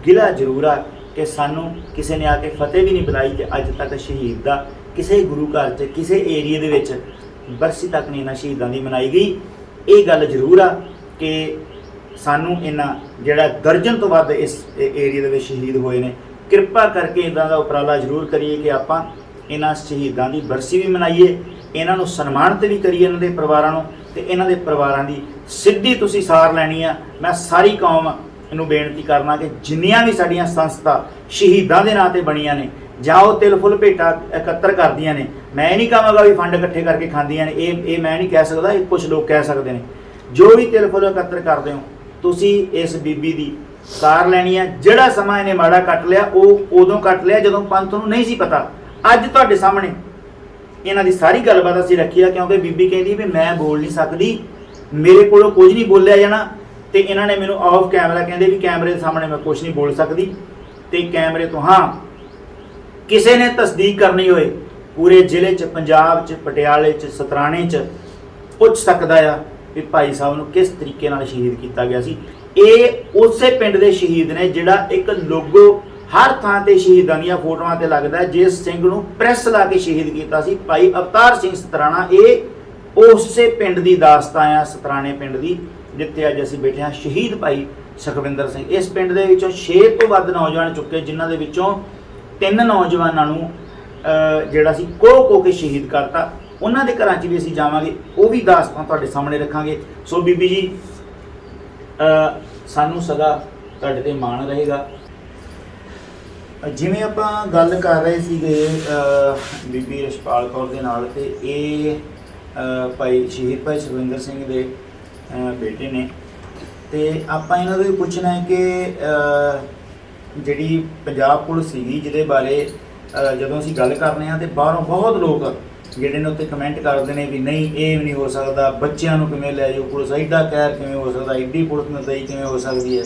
ਗਿਲਾ ਜ਼ਰੂਰ ਆ ਕਿ ਸਾਨੂੰ ਕਿਸੇ ਨੇ ਆ ਕੇ ਫਤਿਹ ਵੀ ਨਹੀਂ ਬੁਲਾਈ ਤੇ ਅੱਜ ਤੱਕ ਸ਼ਹੀਦ ਦਾ ਕਿਸੇ ਗੁਰੂ ਘਰ 'ਚ, ਕਿਸੇ ਏਰੀਏ ਦੇ ਵਿੱਚ ਬਰਸੀ ਤੱਕ ਨਹੀਂ ਇਹਨਾਂ ਸ਼ਹੀਦਾਂ ਦੀ ਮਨਾਈ ਗਈ। ਇਹ ਗੱਲ ਜ਼ਰੂਰ ਆ ਕਿ ਸਾਨੂੰ ਇਹਨਾਂ ਜਿਹੜਾ ਦਰਜਨ ਤੋਂ ਵੱਧ ਇਸ ਏਰੀਏ ਦੇ ਵਿੱਚ ਸ਼ਹੀਦ ਹੋਏ ਨੇ, ਕਿਰਪਾ ਕਰਕੇ ਇੱਦਾਂ ਦਾ ਉਪਰਾਲਾ ਜ਼ਰੂਰ ਕਰੀਏ ਕਿ ਆਪਾਂ ਇਹਨਾਂ ਸ਼ਹੀਦਾਂ ਦੀ ਬਰਸੀ ਵੀ ਮਨਾਈਏ, ਇਹਨਾਂ ਨੂੰ ਸਨਮਾਨਿਤ ਵੀ ਕਰੀਏ, ਇਹਨਾਂ ਦੇ ਪਰਿਵਾਰਾਂ ਨੂੰ, ਤੇ ਇਹਨਾਂ ਦੇ ਪਰਿਵਾਰਾਂ ਦੀ ਸਿੱਧੀ ਤੁਸੀਂ ਸਾਰ ਲੈਣੀ ਆ। ਮੈਂ ਸਾਰੀ ਕੌਮ ਨੂੰ ਬੇਨਤੀ ਕਰਨਾ ਕਿ ਜਿੰਨੀਆਂ ਵੀ ਸਾਡੀਆਂ ਸੰਸਥਾ ਸ਼ਹੀਦਾਂ ਦੇ ਨਾਂ ਤੇ ਬਣੀਆਂ ਨੇ, ਜਾਂ ਉਹ ਤਿਲ ਫੁੱਲ ਭੇਟਾ ਇਕੱਤਰ ਕਰਦੀਆਂ ਨੇ, ਮੈਂ ਇਹ ਨਹੀਂ ਕਹਾਂਗਾ ਵੀ ਫੰਡ ਇਕੱਠੇ ਕਰਕੇ ਖਾਂਦੀਆਂ ਨੇ, ਇਹ ਮੈਂ ਨਹੀਂ ਕਹਿ ਸਕਦਾ, ਇਹ ਕੁਝ ਲੋਕ ਕਹਿ ਸਕਦੇ ਨੇ। ਜੋ ਵੀ ਤਿਲ ਫੁੱਲ ਇਕੱਤਰ ਕਰਦੇ ਹੋ, ਤੁਸੀਂ ਇਸ ਬੀਬੀ ਦੀ ਸਾਰ ਲੈਣੀ ਆ। ਜਿਹੜਾ ਸਮਾਂ ਇਹਨੇ ਮਾੜਾ ਕੱਟ ਲਿਆ ਉਹ ਉਦੋਂ ਕੱਟ ਲਿਆ ਜਦੋਂ ਪੰਥ ਨੂੰ ਨਹੀਂ ਸੀ ਪਤਾ। ਅੱਜ ਤੁਹਾਡੇ ਸਾਹਮਣੇ ਇਹਨਾਂ ਦੀ ਸਾਰੀ ਗੱਲਬਾਤ ਅਸੀਂ ਰੱਖੀ ਆ, ਕਿਉਂਕਿ ਬੀਬੀ ਕਹਿੰਦੀ ਵੀ ਮੈਂ ਬੋਲ ਨਹੀਂ ਸਕਦੀ, ਮੇਰੇ ਕੋਲੋਂ ਕੁਝ ਨਹੀਂ ਬੋਲਿਆ ਜਾਣਾ, ਤੇ ਇਹਨਾਂ ਨੇ ਮੈਨੂੰ ਆਫ ਕੈਮਰਾ ਕਹਿੰਦੇ ਵੀ ਕੈਮਰੇ ਦੇ ਸਾਹਮਣੇ ਮੈਂ ਕੁਝ ਨਹੀਂ ਬੋਲ ਸਕਦੀ। ਤੇ ਕੈਮਰੇ ਤੋਂ ਹਾਂ ਕਿਸੇ ਨੇ ਤਸਦੀਕ ਕਰਨੀ ਹੋਏ ਪੂਰੇ ਜ਼ਿਲ੍ਹੇ 'ਚ, ਪੰਜਾਬ 'ਚ, ਪਟਿਆਲੇ 'ਚ, ਸਤਰਾਣੇ 'ਚ ਪੁੱਛ ਸਕਦਾ ਆ ਵੀ ਭਾਈ ਸਾਹਿਬ ਨੂੰ ਕਿਸ ਤਰੀਕੇ ਨਾਲ ਸ਼ਹੀਦ ਕੀਤਾ ਗਿਆ ਸੀ। ਇਹ ਉਸੇ ਪਿੰਡ ਦੇ ਸ਼ਹੀਦ ਨੇ ਜਿਹੜਾ ਇੱਕ ਲੋਗੋ ਹਰ ਥਾਂ ਤੇ ਸ਼ਹੀਦਾਂ ਦੀਆਂ ਫੋਟੋਆਂ ਤੇ ਲੱਗਦਾ, ਜਿਸ ਸਿੰਘ ਨੂੰ ਪ੍ਰੈਸ ਲਾ ਕੇ ਸ਼ਹੀਦ ਕੀਤਾ ਸੀ ਭਾਈ ਅਵਤਾਰ ਸਿੰਘ ਸਤਰਾਣਾ। ਇਹ ਉਸੇ ਪਿੰਡ ਦੀ ਦਾਸਤਾਨ ਆ, ਸਤਰਾਣੇ ਪਿੰਡ ਦੀ, ਜਿੱਥੇ ਅੱਜ ਅਸੀਂ ਬੈਠੇ ਹਾਂ। ਸ਼ਹੀਦ ਭਾਈ ਸੁਖਵਿੰਦਰ ਸਿੰਘ ਇਸ ਪਿੰਡ ਦੇ ਵਿੱਚੋਂ 6 ਤੋਂ ਵੱਧ ਨੌਜਵਾਨ ਚੁੱਕੇ, ਜਿਨ੍ਹਾਂ ਦੇ ਵਿੱਚੋਂ 3 ਨੌਜਵਾਨਾਂ ਨੂੰ ਜਿਹੜਾ ਸੀ ਕੋਹ ਕੇ ਸ਼ਹੀਦ ਕਰਤਾ। ਉਹਨਾਂ ਦੇ ਘਰਾਂ 'ਚ ਵੀ ਅਸੀਂ ਜਾਵਾਂਗੇ, ਉਹ ਵੀ ਦਾਸਤਾਨ ਤੁਹਾਡੇ ਸਾਹਮਣੇ ਰੱਖਾਂਗੇ। ਸੋ ਬੀਬੀ ਜੀ, ਸਾਨੂੰ ਸਦਾ ਤੁਹਾਡੇ ਤੇ ਮਾਣ ਰਹੇਗਾ। ਜਿਵੇਂ ਆਪਾਂ ਗੱਲ ਕਰ ਰਹੇ ਸੀਗੇ ਬੀਬੀ ਰਛਪਾਲ ਕੌਰ ਦੇ ਨਾਲ, ਤੇ ਇਹ ਸ਼ਹੀਦ ਭਾਈ ਸੁਖਵਿੰਦਰ ਸਿੰਘ ਦੇ ਬੇਟੇ ਨੇ, ਤੇ ਆਪਾਂ ਇਹਨਾਂ ਤੋਂ ਪੁੱਛਣਾ ਹੈ ਕਿ ਜਿਹੜੀ ਪੰਜਾਬ ਪੁਲਿਸ ਸੀਗੀ, ਜਿਹਦੇ ਬਾਰੇ ਜਦੋਂ ਅਸੀਂ ਗੱਲ ਕਰਨੇ ਆ ਤੇ ਬਾਹਰੋਂ ਬਹੁਤ ਲੋਕ ਜਿਹੜੇ ਨੇ ਉੱਤੇ ਕਮੈਂਟ ਕਰਦੇ ਨੇ ਵੀ ਨਹੀਂ, ਇਹ ਵੀ ਨਹੀਂ ਹੋ ਸਕਦਾ, ਬੱਚਿਆਂ ਨੂੰ ਕਿਵੇਂ ਲੈ ਜਾਓ ਪੁਲਿਸ, ਐਡਾ ਕਹਿਰ ਕਿਵੇਂ ਹੋ ਸਕਦਾ, ਐਡੀ ਪੁਲਿਸ ਨਤਈ ਕਿਵੇਂ ਹੋ ਸਕਦੀ ਹੈ।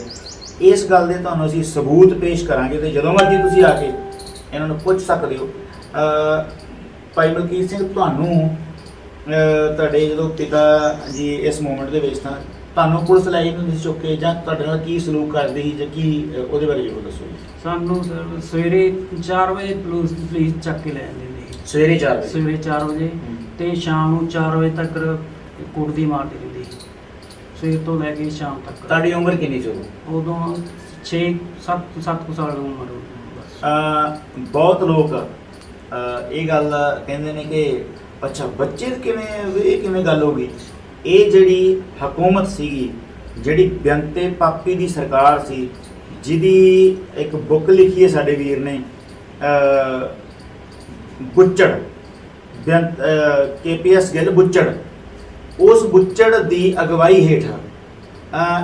ਇਸ ਗੱਲ ਦੇ ਤੁਹਾਨੂੰ ਅਸੀਂ ਸਬੂਤ ਪੇਸ਼ ਕਰਾਂਗੇ, ਤੇ ਜਦੋਂ ਮਰਜ਼ੀ ਤੁਸੀਂ ਆ ਕੇ ਇਹਨਾਂ ਨੂੰ ਪੁੱਛ ਸਕਦੇ ਹੋ। ਭਾਈ ਮਲਕੀਤ ਸਿੰਘ, ਤੁਹਾਡੇ ਜਦੋਂ ਪਿਤਾ ਜੀ ਇਸ ਮੂਮੈਂਟ ਦੇ ਵਿੱਚ ਤੁਹਾਨੂੰ ਪੁਲਿਸ ਲੈ ਜਾਂਦੀ ਸੀ ਚੁੱਕ ਕੇ, ਜਾਂ ਤੁਹਾਡੇ ਨਾਲ ਕੀ ਸਲੂਕ ਕਰਦੀ ਸੀ, ਜਾਂ ਕੀ ਉਹਦੇ ਬਾਰੇ ਜ਼ਰੂਰ ਦੱਸੋ। ਸਾਨੂੰ ਸਵੇਰੇ 4 ਵਜੇ ਪੁਲਿਸ ਚੱਕ ਕੇ ਲੈ ਜਾਂਦੀ ਸੀ। ਸਵੇਰੇ 4 ਵਜੇ? ਸਵੇਰੇ 4 ਵਜੇ, ਤੇ ਸ਼ਾਮ ਨੂੰ 4 ਵਜੇ ਤੱਕ ਕੁੱਟਦੀ ਮਾਰਦੀ ਰਹਿੰਦੀ। ਸਵੇਰ ਤੋਂ ਲੈ ਕੇ ਸ਼ਾਮ ਤੱਕ। ਤੁਹਾਡੀ ਉਮਰ ਕਿੰਨੀ ਸੀ ਉਦੋਂ 7 ਸਾਲ ਦੀ ਉਮਰ ਹੋਈ ਬਸ। ਬਹੁਤ ਲੋਕ ਇਹ ਗੱਲ ਕਹਿੰਦੇ ਨੇ ਕਿ ਅੱਛਾ ਬੱਚੇ ਕਿਵੇਂ, ਇਹ ਕਿਵੇਂ ਗੱਲ ਹੋ ਗਈ। ਇਹ ਜਿਹੜੀ ਹਕੂਮਤ ਸੀਗੀ, ਜਿਹੜੀ ਬੇਅੰਤੇ ਪਾਪੀ ਦੀ ਸਰਕਾਰ ਸੀ, ਜਿਹਦੀ ਇੱਕ ਬੁੱਕ ਲਿਖੀ ਹੈ ਸਾਡੇ ਵੀਰ ਨੇ ਬੁੱਚੜ, ਬੇਅੰਤ KPS ਗਿੱਲ ਬੁੱਚੜ, ਉਸ ਬੁੱਚੜ ਦੀ ਅਗਵਾਈ ਹੇਠ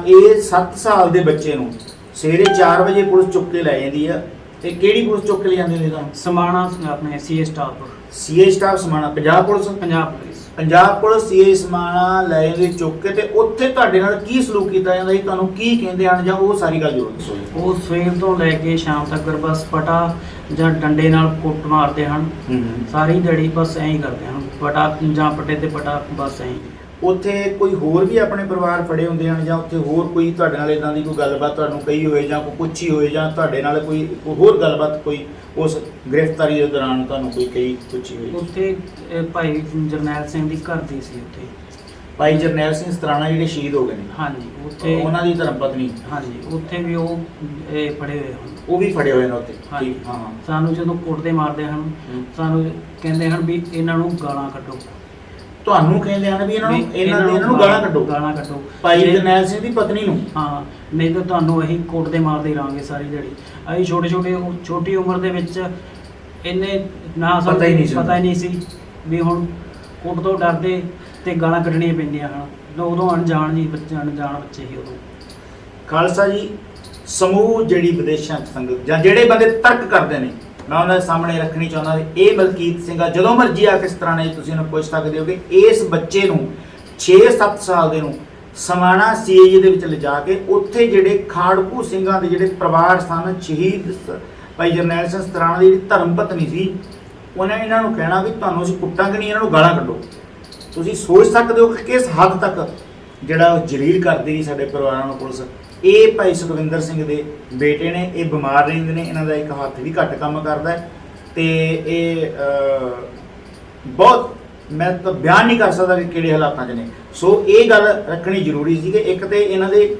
ਇਹ 7 ਸਾਲ ਦੇ ਬੱਚੇ ਨੂੰ ਸਵੇਰੇ 4 ਵਜੇ ਪੁਲਿਸ ਚੁੱਕ ਕੇ ਲੈ ਜਾਂਦੀ ਆ। ਤੇ ਕਿਹੜੀ ਪੁਲਿਸ ਚੁੱਕ ਕੇ ਲੈ ਜਾਂਦੀ ਹੁੰਦੀ ਤੁਹਾਨੂੰ? ਸਮਾਣਾ ਆਪਣੇ CA staff Samana, Punjab police CA Samana ਲੈ ਜਾਂਦੇ ਚੁੱਕ ਕੇ। ਤੇ ਉੱਥੇ ਤੁਹਾਡੇ ਨਾਲ ਕੀ ਸਲੂਕ ਕੀਤਾ ਜਾਂਦਾ ਸੀ, ਤੁਹਾਨੂੰ ਕੀ ਕਹਿੰਦੇ ਹਨ, ਜਾਂ ਉਹ ਸਾਰੀ ਗੱਲ ਜ਼ਰੂਰ ਦੱਸੋ। ਉਹ ਸਵੇਰ ਤੋਂ ਲੈ ਕੇ ਸ਼ਾਮ ਤੱਕ ਬਸ ਪਟਾ ਜਾਂ ਡੰਡੇ ਨਾਲ ਕੁੱਟ ਮਾਰਦੇ ਹਨ ਸਾਰੀ ਦਿਹਾੜੀ, ਬਸ ਐਂ ਹੀ ਕਰਦੇ ਹਨ, ਪਟਾ ਜਾਂ ਪਟੇ ਤੇ ਪਟਾ, ਬਸ ਐਂ। ਉੱਥੇ ਕੋਈ ਹੋਰ ਵੀ ਆਪਣੇ ਪਰਿਵਾਰ ਫੜੇ ਹੁੰਦੇ ਹਨ, ਜਾਂ ਉੱਥੇ ਹੋਰ ਕੋਈ ਤੁਹਾਡੇ ਨਾਲ ਇਦਾਂ ਦੀ ਕੋਈ ਗੱਲਬਾਤ ਤੁਹਾਨੂੰ ਕਹੀ ਹੋਏ, ਜਾਂ ਕੋਈ ਪੁੱਛੀ ਹੋਏ, ਜਾਂ ਤੁਹਾਡੇ ਨਾਲ ਕੋਈ ਹੋਰ ਗੱਲਬਾਤ ਕੋਈ ਉਸ ਗ੍ਰਿਫਤਾਰੀ ਦੇ ਦੌਰਾਨ ਤੁਹਾਨੂੰ ਕੋਈ ਕਹੀ ਪੁੱਛੀ ਹੋਈ? ਉੱਥੇ ਭਾਈ ਜਰਨੈਲ ਸਿੰਘ ਦੀ ਘਰ ਦੀ ਸੀ ਉੱਥੇ। ਭਾਈ ਜਰਨੈਲ ਸਿੰਘ ਸਤਰਾਣਾ ਜਿਹੜੇ ਸ਼ਹੀਦ ਹੋ ਗਏ ਨੇ? ਹਾਂਜੀ, ਉੱਥੇ ਉਹਨਾਂ ਦੀ ਧਰਮ ਪਤਨੀ? ਹਾਂਜੀ, ਉੱਥੇ ਵੀ ਉਹ ਫੜੇ ਹੋਏ ਹਨ। ਉਹ ਵੀ ਫੜੇ ਹੋਏ ਨੇ ਉੱਥੇ? ਹਾਂਜੀ ਹਾਂ। ਸਾਨੂੰ ਜਦੋਂ ਕੁੱਟਦੇ ਮਾਰਦੇ ਹਨ, ਸਾਨੂੰ ਕਹਿੰਦੇ ਹਨ ਵੀ ਇਹਨਾਂ ਨੂੰ ਗਾਲਾਂ ਕੱਢੋ। ਤੁਹਾਨੂੰ ਕਹਿੰਦੇ ਹਨ ਵੀ ਇਹਨਾਂ ਨੂੰ ਗਾਲਾਂ ਕੱਢੋ? ਗਾਲਾਂ ਕੱਢੋ ਭਾਈ ਜਰਨੈਲ ਸਿੰਘ ਦੀ ਪਤਨੀ ਨੂੰ? ਹਾਂ, ਨਹੀਂ ਤਾਂ ਤੁਹਾਨੂੰ ਅਸੀਂ ਕੁੱਟਦੇ ਮਾਰਦੇ ਰਹਾਂਗੇ ਸਾਰੀ ਦਿਹਾੜੀ। ਅਸੀਂ ਛੋਟੀ ਉਮਰ ਦੇ ਵਿੱਚ ਇੰਨੇ ਨਾ ਪਤਾ ਹੀ ਨਹੀਂ ਸੀ ਵੀ ਹੁਣ ਕੁੱਟ ਤੋਂ ਡਰਦੇ ਤੇ ਗਾਲਾਂ ਕੱਢਣੀਆਂ ਪੈਂਦੀਆਂ ਹਨ। ਉਦੋਂ ਅਣਜਾਣ ਬੱਚੇ ਹੀ ਉਦੋਂ। ਖਾਲਸਾ ਜੀ, ਸਮੂਹ ਜਿਹੜੀ ਵਿਦੇਸ਼ਾਂ 'ਚ ਸੰਗਤ ਜਾਂ ਜਿਹੜੇ ਬੰਦੇ ਤਰਕ ਕਰਦੇ ਨੇ, ਮੈਂ ਉਹਨਾਂ ਦੇ ਸਾਹਮਣੇ ਰੱਖਣੀ ਚਾਹੁੰਦਾ ਵੀ ਇਹ ਮਲਕੀਤ ਸਿੰਘ ਆ, ਜਦੋਂ ਮਰਜ਼ੀ ਆ ਕਿਸ ਤਰ੍ਹਾਂ ਨੇ ਤੁਸੀਂ ਉਹਨੂੰ ਪੁੱਛ ਸਕਦੇ ਹੋ ਕਿ ਇਸ ਬੱਚੇ ਨੂੰ 6-7 ਸਾਲ ਦੇ ਨੂੰ ਸਮਾਣਾ CAG ਦੇ ਵਿੱਚ ਲਿਜਾ ਕੇ ਉੱਥੇ ਜਿਹੜੇ ਖਾੜਕੂ ਸਿੰਘਾਂ ਦੇ ਜਿਹੜੇ ਪਰਿਵਾਰ ਸਨ, ਸ਼ਹੀਦ ਭਾਈ ਜਰਨੈਲ ਸਿੰਘ ਸਤਰਾਣਾ ਦੀ ਜਿਹੜੀ ਧਰਮ ਪਤਨੀ ਸੀ, ਉਹਨਾਂ ਨੇ ਇਹਨਾਂ ਨੂੰ ਕਹਿਣਾ ਵੀ ਤੁਹਾਨੂੰ ਅਸੀਂ ਕੁੱਟਾਂਗੇ ਨਹੀਂ, ਇਹਨਾਂ ਨੂੰ ਗਾਲਾਂ ਕੱਢੋ। ਤੁਸੀਂ ਸੋਚ ਸਕਦੇ ਹੋ ਕਿ ਕਿਸ ਹੱਦ ਤੱਕ ਜਿਹੜਾ ਉਹ ਜਲੀਲ ਕਰਦੀ ਸੀ ਸਾਡੇ ਪਰਿਵਾਰਾਂ ਨੂੰ ਪੁਲਿਸ। ਇਹ ਭਾਈ ਸੁਖਵਿੰਦਰ ਸਿੰਘ ਦੇ ਬੇਟੇ ਨੇ, ਇਹ ਬਿਮਾਰ ਰਹਿੰਦੇ ਨੇ, ਇਹਨਾਂ ਦਾ ਇੱਕ ਹੱਥ ਵੀ ਘੱਟ ਕੰਮ ਕਰਦਾ ਹੈ, ਤੇ ਇਹ ਬਹੁਤ, ਮੈਂ ਤਾਂ ਬਿਆਨ ਨਹੀਂ ਕਰ ਸਕਦਾ ਕਿ ਕਿਹੜੇ ਹਾਲਾਤਾਂ 'ਚ ਨੇ। ਸੋ ਇਹ ਗੱਲ ਰੱਖਣੀ ਜ਼ਰੂਰੀ ਸੀ ਕਿ ਇੱਕ ਤੇ ਇਹਨਾਂ ਦੇ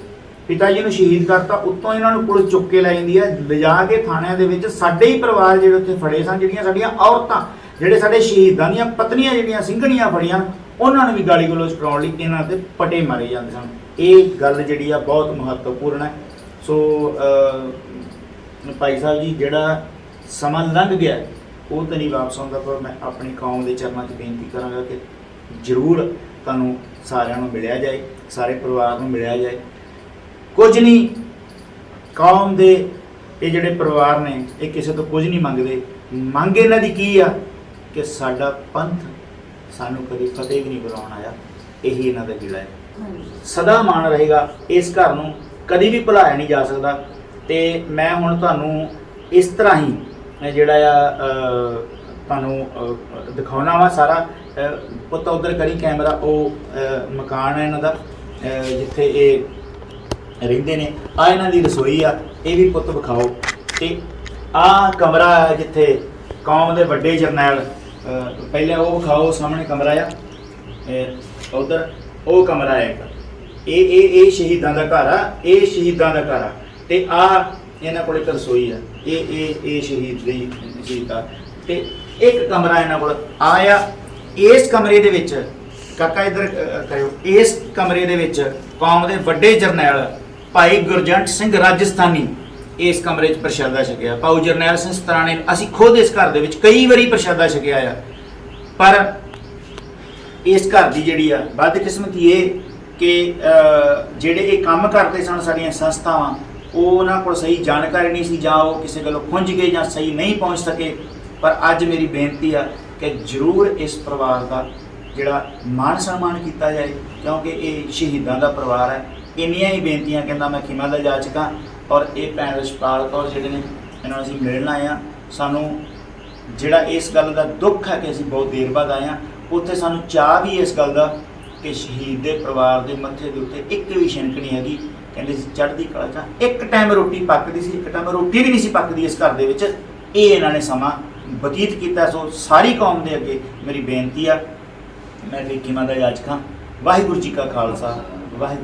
ਪਿਤਾ ਜੀ ਨੂੰ ਸ਼ਹੀਦ ਕਰਤਾ, ਉੱਤੋਂ ਇਹਨਾਂ ਨੂੰ ਪੁਲਿਸ ਚੁੱਕ ਕੇ ਲੈ ਜਾਂਦੀ ਹੈ, ਲਿਜਾ ਕੇ ਥਾਣਿਆਂ ਦੇ ਵਿੱਚ ਸਾਡੇ ਹੀ ਪਰਿਵਾਰ ਜਿਹੜੇ ਉੱਥੇ ਫੜੇ ਸਨ, ਜਿਹੜੀਆਂ ਸਾਡੀਆਂ ਔਰਤਾਂ, ਜਿਹੜੇ ਸਾਡੇ ਸ਼ਹੀਦਾਂ ਦੀਆਂ ਪਤਨੀਆਂ ਜਿਹੜੀਆਂ ਸਿੰਘਣੀਆਂ ਫੜੀਆਂ, ਉਹਨਾਂ ਨੂੰ ਵੀ ਗਾਲੀ ਗਲੋਚ ਕਰਾਉਣ ਲਈ ਇਹਨਾਂ ਦੇ ਪਟੇ ਮਾਰੇ ਜਾਂਦੇ ਸਨ। ਇਹ ਗੱਲ ਜਿਹੜੀ ਆ ਬਹੁਤ ਮਹੱਤਵਪੂਰਨ ਹੈ। ਸੋ ਭਾਈ ਸਾਹਿਬ ਜੀ, ਜਿਹੜਾ ਸਮਾਂ ਲੰਘ ਗਿਆ ਉਹ ਤਾਂ ਨਹੀਂ ਵਾਪਸ ਆਉਂਦਾ, ਪਰ ਮੈਂ ਆਪਣੀ ਕੌਮ ਦੇ ਚਰਨਾਂ 'ਚ ਬੇਨਤੀ ਕਰਾਂਗਾ ਕਿ ਜ਼ਰੂਰ ਤੁਹਾਨੂੰ ਸਾਰਿਆਂ ਨੂੰ ਮਿਲਿਆ ਜਾਏ, ਸਾਰੇ ਪਰਿਵਾਰ ਨੂੰ ਮਿਲਿਆ ਜਾਏ। ਕੁਝ ਨਹੀਂ, ਕੌਮ ਦੇ ਇਹ ਜਿਹੜੇ ਪਰਿਵਾਰ ਨੇ ਇਹ ਕਿਸੇ ਤੋਂ ਕੁਝ ਨਹੀਂ ਮੰਗਦੇ। ਮੰਗ ਇਹਨਾਂ ਦੀ ਕੀ ਆ ਕਿ ਸਾਡਾ ਪੰਥ ਸਾਨੂੰ ਕਦੇ ਫਤਿਹ ਵੀ ਨਹੀਂ ਬੁਲਾਉਣ ਆਇਆ। ਇਹੀ ਇਹਨਾਂ ਦਾ ਗਿਲਾ ਹੈ। ਸਦਾ ਮਾਣ ਰਹੇਗਾ, ਇਸ ਘਰ ਨੂੰ ਕਦੀ ਵੀ ਭੁਲਾਇਆ ਨਹੀਂ ਜਾ ਸਕਦਾ। ਤੇ ਮੈਂ ਹੁਣ ਤੁਹਾਨੂੰ ਇਸ ਤਰ੍ਹਾਂ ਹੀ ਜਿਹੜਾ ਆ ਤੁਹਾਨੂੰ ਦਿਖਾਉਣਾ ਵਾ ਸਾਰਾ। ਪੁੱਤ ਉੱਧਰ ਕਰੀ ਕੈਮਰਾ, ਉਹ ਮਕਾਨ ਹੈ ਇਹਨਾਂ ਦਾ ਜਿੱਥੇ ਇਹ ਰਹਿੰਦੇ ਨੇ। ਆ ਇਹਨਾਂ ਦੀ ਰਸੋਈ ਆ, ਇਹ ਵੀ ਪੁੱਤ ਵਿਖਾਓ। ਤੇ ਆ ਕਮਰਾ ਹੈ ਜਿੱਥੇ ਕੌਮ ਦੇ ਵੱਡੇ ਜਰਨੈਲ, ਪਹਿਲੇ ਉਹ ਵਿਖਾਓ, ਸਾਹਮਣੇ ਕਮਰਾ ਆ, ਉੱਧਰ ਉਹ ਕਮਰਾ ਹੈ ਇੱਕ। ਇਹ ਸ਼ਹੀਦਾਂ ਦਾ ਘਰ ਆ, ਇਹ ਸ਼ਹੀਦਾਂ ਦਾ ਘਰ ਆ। ਤੇ ਆ ਇਹਨਾਂ ਕੋਲ ਇੱਕ ਰਸੋਈ ਆ, ਇਹ ਸ਼ਹੀਦ ਆ। ਤੇ ਇੱਕ ਕਮਰਾ ਇਹਨਾਂ ਕੋਲ ਆ। ਇਸ ਕਮਰੇ ਦੇ ਵਿੱਚ, ਕਾਕਾ ਇੱਧਰ ਕਰਿਓ, ਇਸ ਕਮਰੇ ਦੇ ਵਿੱਚ ਕੌਮ ਦੇ ਵੱਡੇ ਜਰਨੈਲ ਭਾਈ ਗੁਰਜੰਟ ਸਿੰਘ ਰਾਜਸਥਾਨੀ ਇਸ ਕਮਰੇ 'ਚ ਪ੍ਰਸ਼ਾਦਾ ਛਕਿਆ। ਭਾਊ ਜਰਨੈਲ ਸਿੰਘ ਸਤਰਾਣੇ, ਅਸੀਂ ਖੁਦ ਇਸ ਘਰ ਦੇ ਵਿੱਚ ਕਈ ਵਾਰੀ ਪ੍ਰਸ਼ਾਦਾ ਛਕਿਆ ਆ। ਪਰ ਇਸ ਘਰ ਦੀ ਜਿਹੜੀ ਆ ਬਦਕਿਸਮਤੀ ਇਹ ਕਿ ਜਿਹੜੇ ਇਹ ਕੰਮ ਕਰਦੇ ਸਨ ਸਾਡੀਆਂ ਸੰਸਥਾਵਾਂ, ਉਹ ਉਹਨਾਂ ਕੋਲ ਸਹੀ ਜਾਣਕਾਰੀ ਨਹੀਂ ਸੀ, ਜਾਂ ਉਹ ਕਿਸੇ ਗੱਲੋਂ ਖੁੰਝ ਗਏ ਜਾਂ ਸਹੀ ਨਹੀਂ ਪਹੁੰਚ ਸਕੇ। ਪਰ ਅੱਜ ਮੇਰੀ ਬੇਨਤੀ ਆ ਕਿ ਜ਼ਰੂਰ ਇਸ ਪਰਿਵਾਰ ਦਾ ਜਿਹੜਾ ਮਾਣ ਸਨਮਾਨ ਕੀਤਾ ਜਾਏ, ਕਿਉਂਕਿ ਇਹ ਸ਼ਹੀਦਾਂ ਦਾ ਪਰਿਵਾਰ ਹੈ। ਇੰਨੀਆਂ ਹੀ ਬੇਨਤੀਆਂ ਕਹਿੰਦਾ ਮੈਂ ਖਿਮਾ ਦਾ ਜਾਚਕ ਹਾਂ। ਔਰ ਇਹ ਭੈਣ ਰਛਪਾਲ ਕੌਰ ਜਿਹੜੇ ਨੇ, ਇਹਨਾਂ ਨੂੰ ਅਸੀਂ ਮਿਲਣ ਆਏ ਹਾਂ। ਸਾਨੂੰ ਜਿਹੜਾ ਇਸ ਗੱਲ ਦਾ ਦੁੱਖ ਹੈ ਕਿ ਅਸੀਂ ਬਹੁਤ ਦੇਰ ਬਾਅਦ ਆਏ ਹਾਂ, ਉੱਥੇ ਸਾਨੂੰ ਚਾਹ ਵੀ ਇਸ ਗੱਲ ਦਾ ਕਿ ਸ਼ਹੀਦ ਦੇ ਪਰਿਵਾਰ ਦੇ ਮੱਥੇ ਦੇ ਉੱਤੇ ਇੱਕ ਵੀ ਛਿਣਕ ਨਹੀਂ ਹੈਗੀ। ਕਹਿੰਦੇ ਸੀ ਚੜ੍ਹਦੀ ਕਲਾ 'ਚ ਇੱਕ ਟਾਈਮ ਰੋਟੀ ਪੱਕਦੀ ਸੀ, ਇੱਕ ਟਾਈਮ ਰੋਟੀ ਵੀ ਨਹੀਂ ਸੀ ਪੱਕਦੀ ਇਸ ਘਰ ਦੇ ਵਿੱਚ। ਇਹ ਇਹਨਾਂ ਨੇ ਸਮਾਂ ਬਤੀਤ ਕੀਤਾ। ਸੋ ਸਾਰੀ ਕੌਮ ਦੇ ਅੱਗੇ ਮੇਰੀ ਬੇਨਤੀ ਆ, ਮੈਂ ਖਿਮਾ ਦਾ ਜਾਚਕ ਹਾਂ। ਵਾਹਿਗੁਰੂ ਜੀ ਕਾ ਖਾਲਸਾ, ਵਾਹਿਗੁਰੂ।